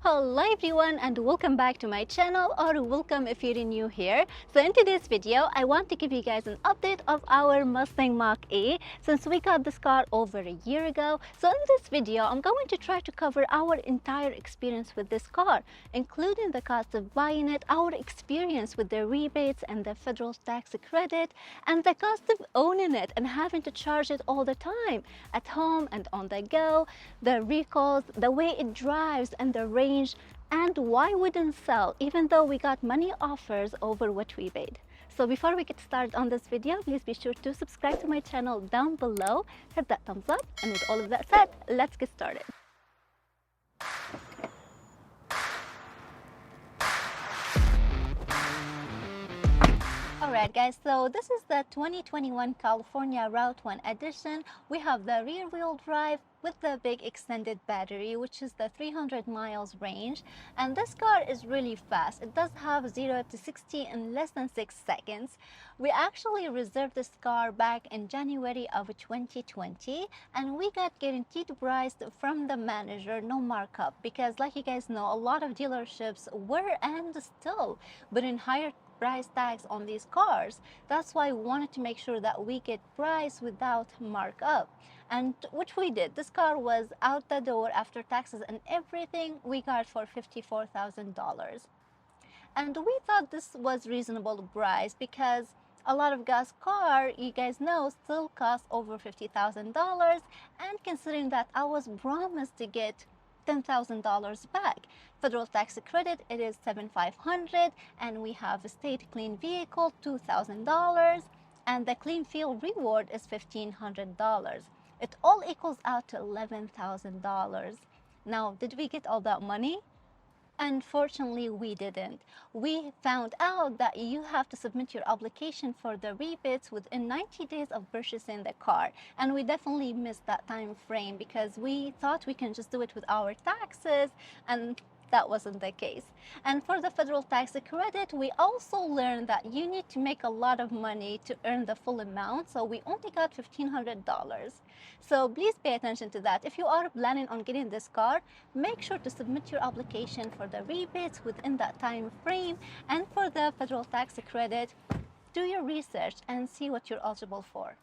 Hello everyone and welcome back to my channel, or welcome if you're new here. So in today's video, I want to give you guys an update of our Mustang Mach-E since we got this car over a year ago. So in this video, I'm going to try to cover our entire experience with this car, including the cost of buying it, our experience with the rebates and the federal tax credit, and the cost of owning it and having to charge it all the time at home and on the go, the recalls, the way it drives and the range, and why we didn't sell even though we got many offers over what we paid. So before we get started on this video, please be sure to subscribe to my channel down below, hit that thumbs up, and with all of that said, let's get started. Alright guys, so this is the 2021 California Route 1 edition. We have the rear wheel drive with the big extended battery, which is the 300 miles range, and this car is really fast. It does have 0 to 60 in less than 6 seconds. We actually reserved this car back in January of 2020, and we got guaranteed price from the manager, no markup, because like you guys know, a lot of dealerships were and still putting higher price tags on these cars. That's why we wanted to make sure that we get price without markup, and which we did. This car was out the door after taxes and everything we got for $54,000, and we thought this was reasonable price because a lot of gas car, you guys know, still costs over $50,000, and considering that I was promised to get $10,000 back. Federal tax credit, it is $7,500, and we have a state clean vehicle, $2,000, and the clean fuel reward is $1,500. It all equals out to $11,000. Now, did we get all that money? Unfortunately, we didn't. We found out that you have to submit your application for the rebates within 90 days of purchasing the car, and we definitely missed that time frame because we thought we can just do it with our taxes, and that wasn't the case. And for the federal tax credit, we also learned that you need to make a lot of money to earn the full amount, so we only got $1,500. So please pay attention to that. If you are planning on getting this car, make sure to submit your application for the rebates within that time frame, and for the federal tax credit, do your research and see what you're eligible for.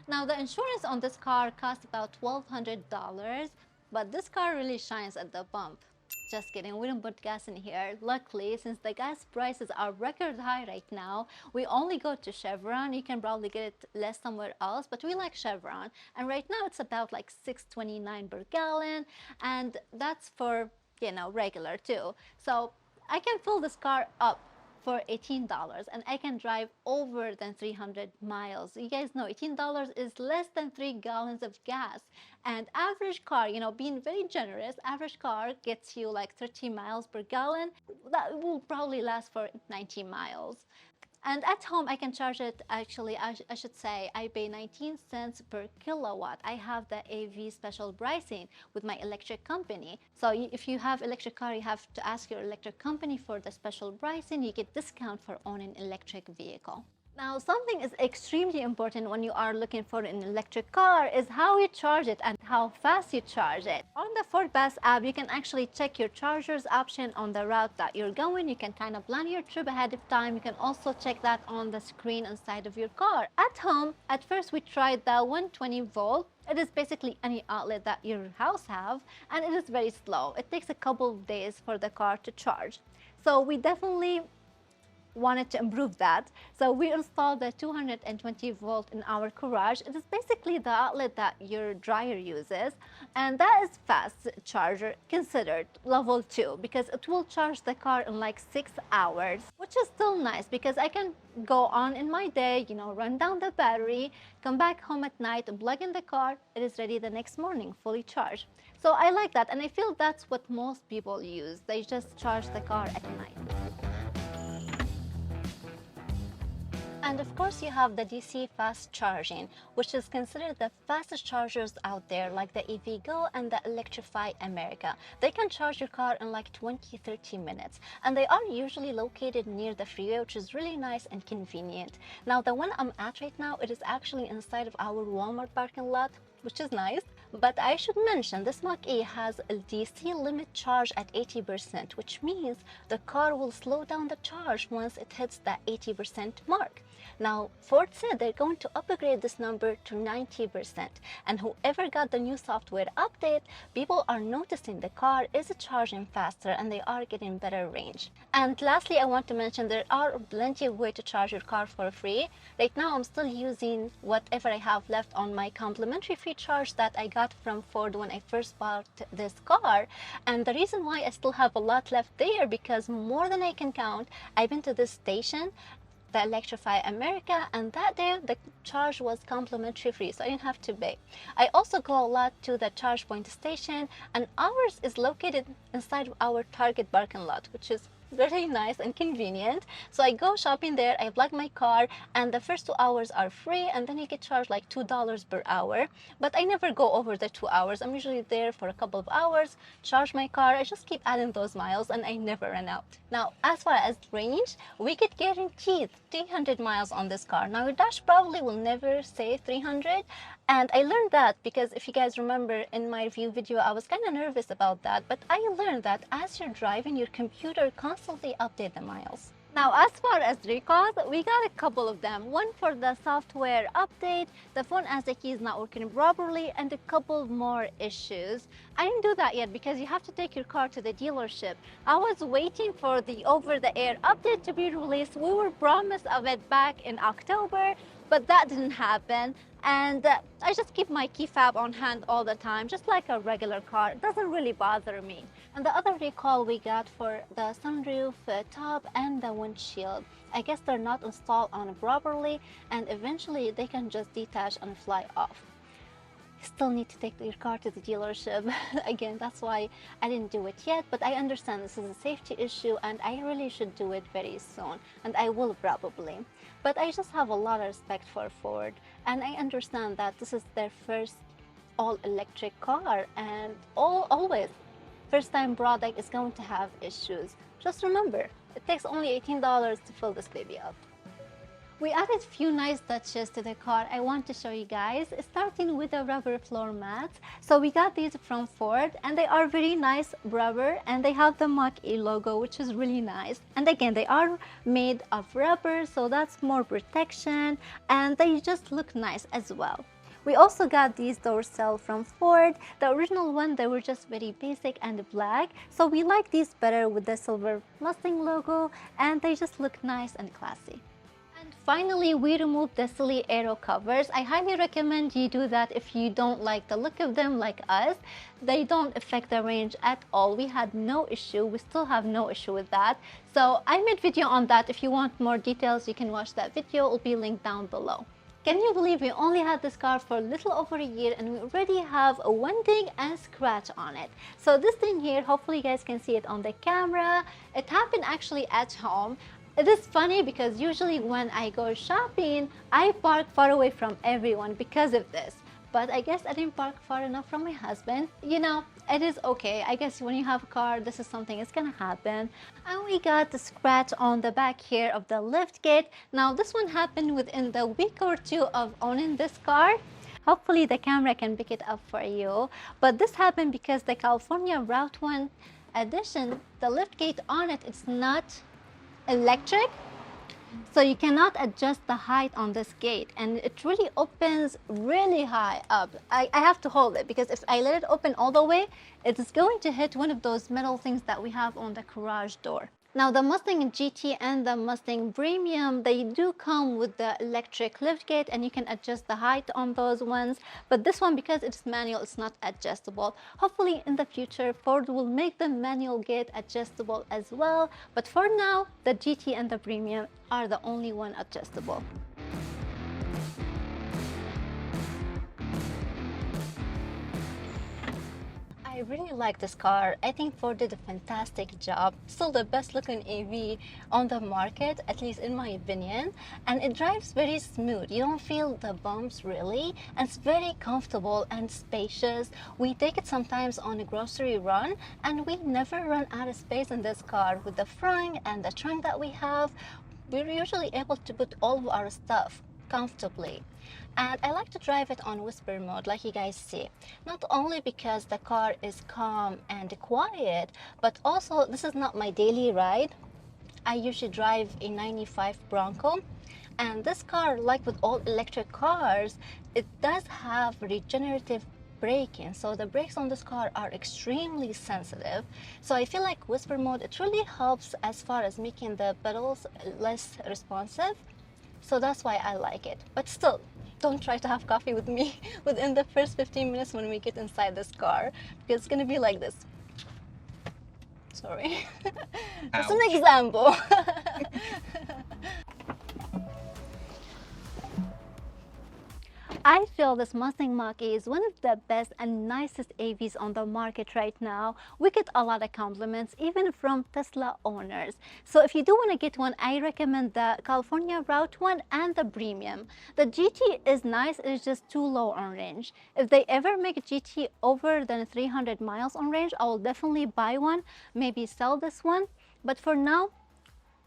Now, the insurance on this car costs about $1,200, but this car really shines at the pump. Just kidding, we don't put gas in here. Luckily, since the gas prices are record high right now, we only go to Chevron. You can probably get it less somewhere else, but we like Chevron. And right now it's about like $6.29 per gallon, and that's for, you know, regular too. So I can fill this car up for $18, and I can drive over than 300 miles. You guys know $18 is less than 3 gallons of gas, and average car, you know, being very generous, average car gets you like 30 miles per gallon. That will probably last for 90 miles. And at home, I can charge it, actually, I should say, I pay 19 cents per kilowatt. I have the AV special pricing with my electric company. So if you have electric car, you have to ask your electric company for the special pricing. You get discount for owning electric vehicle. Now, something is extremely important when you are looking for an electric car is how you charge it and how fast you charge it. On the Ford Pass app, you can actually check your chargers option on the route that you're going. You can kind of plan your trip ahead of time. You can also check that on the screen inside of your car. At home, at first we tried the 120 volt. It is basically any outlet that your house have, and it is very slow. It takes a couple of days for the car to charge. So we definitely wanted to improve that, so we installed the 220 volt in our garage. It is basically the outlet that your dryer uses, and that is fast charger, considered level 2, because it will charge the car in like 6 hours, which is still nice because I can go on in my day, you know, run down the battery, come back home at night, plug in the car, it is ready the next morning, fully charged. So I like that, and I feel that's what most people use. They just charge the car at night. And of course, you have the DC fast charging, which is considered the fastest chargers out there, like the EVgo and the Electrify America. They can charge your car in like 20-30 minutes, and they are usually located near the freeway, which is really nice and convenient. Now, the one I'm at right now, it is actually inside of our Walmart parking lot, which is nice. But I should mention this Mach-E has a DC limit charge at 80%, which means the car will slow down the charge once it hits that 80% mark. Now, Ford said they're going to upgrade this number to 90%, and whoever got the new software update, people are noticing the car is charging faster and they are getting better range. And lastly, I want to mention there are plenty of ways to charge your car for free. Right now, I'm still using whatever I have left on my complimentary free charge that I got from Ford when I first bought this car. And the reason why I still have a lot left there, because more than I can count, I've been to this station, the Electrify America, and that day the charge was complimentary free, so I didn't have to pay. I also go a lot to the charge point station, and ours is located inside our Target parking lot, which is very nice and convenient. So I go shopping there, I plug my car, and the first 2 hours are free, and then you get charged like $2 per hour. But I never go over the 2 hours. I'm usually there for a couple of hours, charge my car. I just keep adding those miles and I never run out. Now, as far as range, we get guaranteed 300 miles on this car. Now, your dash probably will never say 300. And I learned that because if you guys remember in my review video, I was kind of nervous about that. But I learned that as you're driving, your computer constantly updates the miles. Now, as far as recalls, we got a couple of them. One for the software update, the phone as the key is not working properly, and a couple more issues. I didn't do that yet because you have to take your car to the dealership. I was waiting for the over-the-air update to be released. We were promised of it back in October, but that didn't happen. And I just keep my key fob on hand all the time, just like a regular car. It doesn't really bother me. And the other recall we got for the sunroof, top, and the windshield. I guess they're not installed on properly, and eventually they can just detach and fly off. You still need to take your car to the dealership. Again, that's why I didn't do it yet, but I understand this is a safety issue and I really should do it very soon, and I will probably. But I just have a lot of respect for Ford, and I understand that this is their first all-electric car, and always first-time product is going to have issues. Just remember, it takes only $18 to fill this baby up. We added a few nice touches to the car I want to show you guys, starting with the rubber floor mats. So we got these from Ford, and they are very nice rubber, and they have the Mach-E logo, which is really nice. And again, they are made of rubber, so that's more protection, and they just look nice as well. We also got these door cells from Ford. The original one, they were just very basic and black, so we like these better with the silver Mustang logo, and they just look nice and classy. Finally, we removed the silly aero covers. I highly recommend you do that if you don't like the look of them like us. They don't affect the range at all. We had no issue. We still have no issue with that. So I made video on that. If you want more details, you can watch that video. It will be linked down below. Can you believe we only had this car for a little over a year and we already have a one ding and scratch on it? So this thing here, hopefully you guys can see it on the camera. It happened actually at home. It is funny because usually when I go shopping, I park far away from everyone because of this. But I guess I didn't park far enough from my husband. You know, it is okay. I guess when you have a car, this is something that's gonna happen. And we got the scratch on the back here of the lift gate. Now this one happened within the week or two of owning this car. Hopefully the camera can pick it up for you. But this happened because the California Route 1 edition, the lift gate on it, it's not electric, so you cannot adjust the height on this gate, and it really opens really high up. I have to hold it because if I let it open all the way, it's going to hit one of those metal things that we have on the garage door. Now the Mustang GT and the Mustang Premium, they do come with the electric liftgate and you can adjust the height on those ones. But this one, because it's manual, it's not adjustable. Hopefully in the future, Ford will make the manual gate adjustable as well. But for now, the GT and the Premium are the only one adjustable. I really like this car. I think Ford did a fantastic job. Still the best looking EV on the market, at least in my opinion. And it drives very smooth. You don't feel the bumps really. And it's very comfortable and spacious. We take it sometimes on a grocery run and we never run out of space in this car. With the front and the trunk that we have, we're usually able to put all of our stuff comfortably. And I like to drive it on whisper mode, like you guys see. Not only because the car is calm and quiet, but also this is not my daily ride. I usually drive a 95 Bronco, and this car, like with all electric cars, it does have regenerative braking. So the brakes on this car are extremely sensitive. So I feel like whisper mode, it really helps as far as making the pedals less responsive. So that's why I like it. But still, don't try to have coffee with me within the first 15 minutes when we get inside this car, because it's gonna be like this. Sorry. Just an example. I feel this Mustang Mach-E is one of the best and nicest AVs on the market right now. We get a lot of compliments even from Tesla owners. So if you do want to get one, I recommend the California Route 1 and the Premium. The GT is nice, it's just too low on range. If they ever make a GT over than 300 miles on range, I will definitely buy one, maybe sell this one. But for now,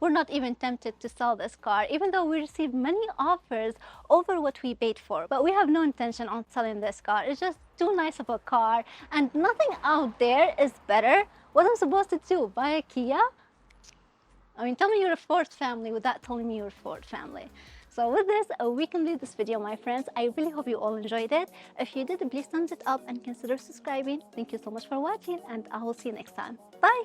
we're not even tempted to sell this car, even though we receive many offers over what we paid for. But we have no intention on selling this car. It's just too nice of a car, and nothing out there is better. What I'm supposed to do, buy a Kia? I mean, tell me you're a Ford family without telling me you're a Ford family. So with this, we complete this video, my friends. I really hope you all enjoyed it. If you did, please thumbs it up and consider subscribing. Thank you so much for watching, and I will see you next time. Bye!